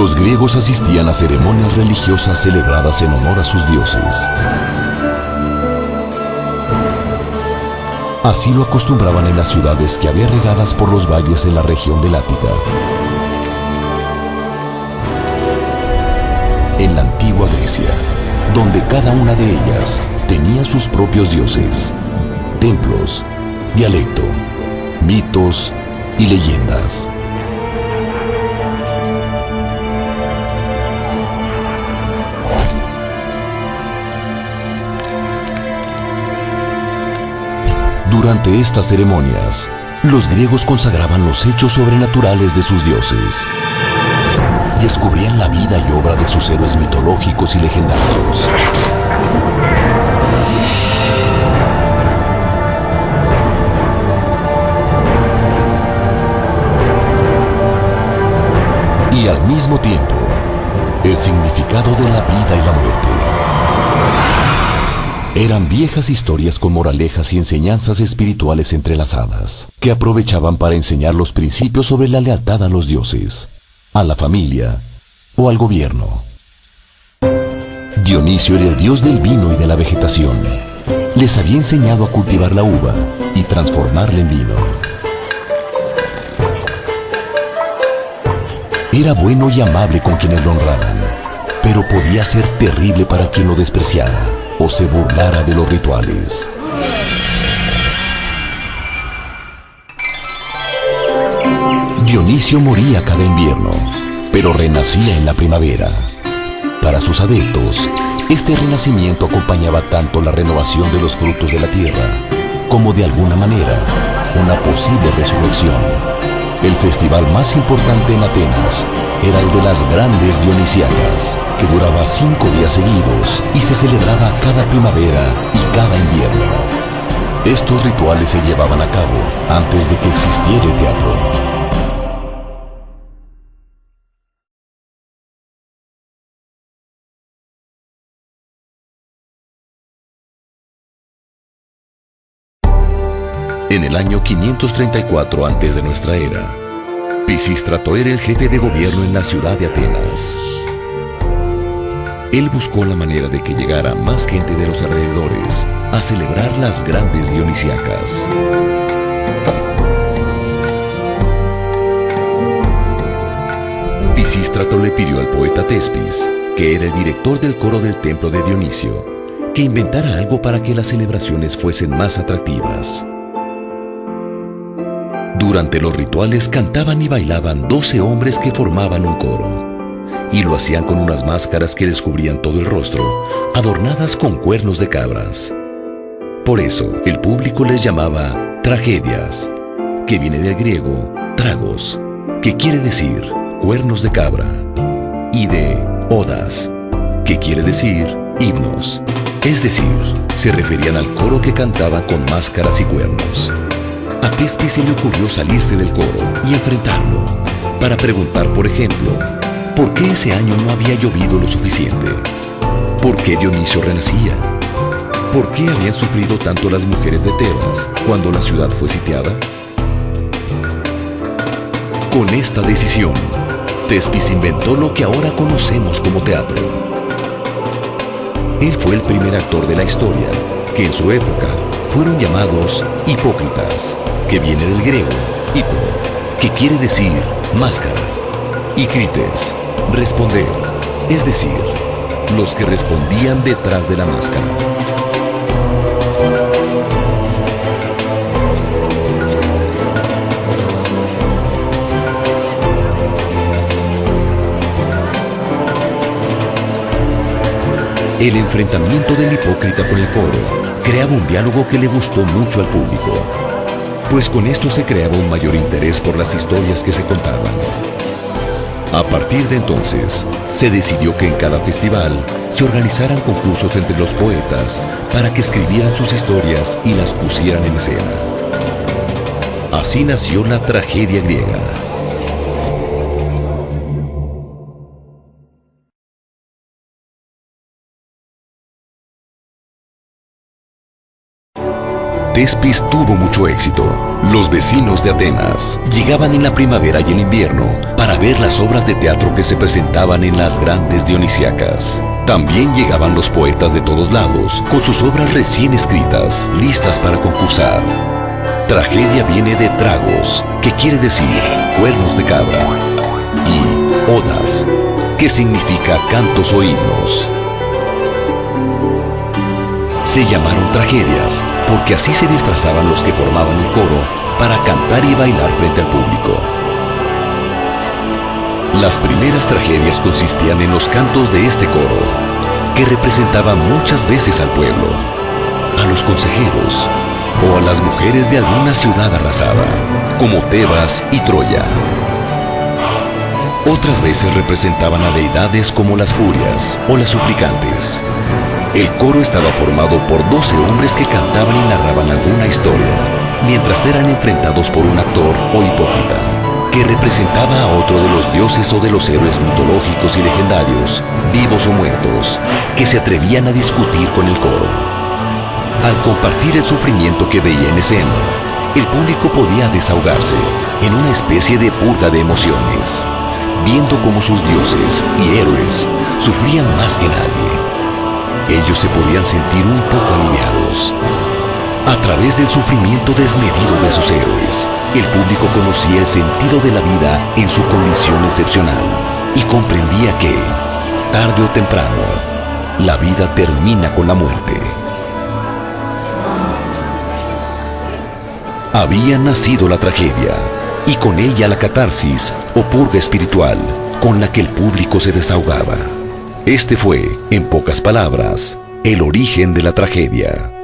Los griegos asistían a ceremonias religiosas celebradas en honor a sus dioses. Así lo acostumbraban en las ciudades que había regadas por los valles en la región del Ática. En la antigua Grecia, donde cada una de ellas tenía sus propios dioses, templos, dialecto, mitos y leyendas. Durante estas ceremonias, los griegos consagraban los hechos sobrenaturales de sus dioses. Descubrían la vida y obra de sus héroes mitológicos y legendarios. Y al mismo tiempo, el significado de la vida y la muerte. Eran viejas historias con moralejas y enseñanzas espirituales entrelazadas, que aprovechaban para enseñar los principios sobre la lealtad a los dioses, a la familia o al gobierno. Dionisio era el dios del vino y de la vegetación. Les había enseñado a cultivar la uva y transformarla en vino. Era bueno y amable con quienes lo honraban, pero podía ser terrible para quien lo despreciara o se burlara de los rituales. Dionisio moría cada invierno, pero renacía en la primavera. Para sus adeptos, este renacimiento acompañaba tanto la renovación de los frutos de la tierra, como de alguna manera, una posible resurrección. El festival más importante en Atenas era el de las grandes Dionisíacas, que duraba 5 días seguidos y se celebraba cada primavera y cada invierno. Estos rituales se llevaban a cabo antes de que existiera el teatro. En el año 534 antes de nuestra era, Pisístrato era el jefe de gobierno en la ciudad de Atenas. Él buscó la manera de que llegara más gente de los alrededores a celebrar las grandes Dionisíacas. Pisístrato le pidió al poeta Tespis, que era el director del coro del templo de Dionisio, que inventara algo para que las celebraciones fuesen más atractivas. Durante los rituales cantaban y bailaban 12 hombres que formaban un coro, y lo hacían con unas máscaras que descubrían todo el rostro, adornadas con cuernos de cabras. Por eso, el público les llamaba tragedias, que viene del griego tragos, que quiere decir cuernos de cabra, y de odas, que quiere decir himnos, es decir, se referían al coro que cantaba con máscaras y cuernos. A Tespis se le ocurrió salirse del coro y enfrentarlo, para preguntar, por ejemplo, ¿por qué ese año no había llovido lo suficiente? ¿Por qué Dionisio renacía? ¿Por qué habían sufrido tanto las mujeres de Tebas cuando la ciudad fue sitiada? Con esta decisión, Tespis inventó lo que ahora conocemos como teatro. Él fue el primer actor de la historia, que en su época fueron llamados hipócritas, que viene del griego hipo, que quiere decir máscara, y crites, responder, es decir, los que respondían detrás de la máscara. El enfrentamiento del hipócrita con el coro creaba un diálogo que le gustó mucho al público, pues con esto se creaba un mayor interés por las historias que se contaban. A partir de entonces, se decidió que en cada festival se organizaran concursos entre los poetas para que escribieran sus historias y las pusieran en escena. Así nació la tragedia griega. Tespis tuvo mucho éxito. Los vecinos de Atenas llegaban en la primavera y el invierno para ver las obras de teatro que se presentaban en las grandes dionisíacas. También llegaban los poetas de todos lados con sus obras recién escritas, listas para concursar. Tragedia viene de tragos, que quiere decir cuernos de cabra, y odas, que significa cantos o himnos. Se llamaron tragedias porque así se disfrazaban los que formaban el coro para cantar y bailar frente al público. Las primeras tragedias consistían en los cantos de este coro, que representaba muchas veces al pueblo, a los consejeros o a las mujeres de alguna ciudad arrasada, como Tebas y Troya. Otras veces representaban a deidades como las furias o las suplicantes. El coro estaba formado por 12 hombres que cantaban y narraban alguna historia, mientras eran enfrentados por un actor o hipócrita, que representaba a otro de los dioses o de los héroes mitológicos y legendarios, vivos o muertos, que se atrevían a discutir con el coro. Al compartir el sufrimiento que veía en escena, el público podía desahogarse en una especie de purga de emociones, viendo cómo sus dioses y héroes sufrían más que nadie. Ellos se podían sentir un poco aliviados. A través del sufrimiento desmedido de sus héroes, el público conocía el sentido de la vida en su condición excepcional y comprendía que, tarde o temprano, la vida termina con la muerte. Había nacido la tragedia, y con ella la catarsis o purga espiritual con la que el público se desahogaba. Este fue, en pocas palabras, el origen de la tragedia.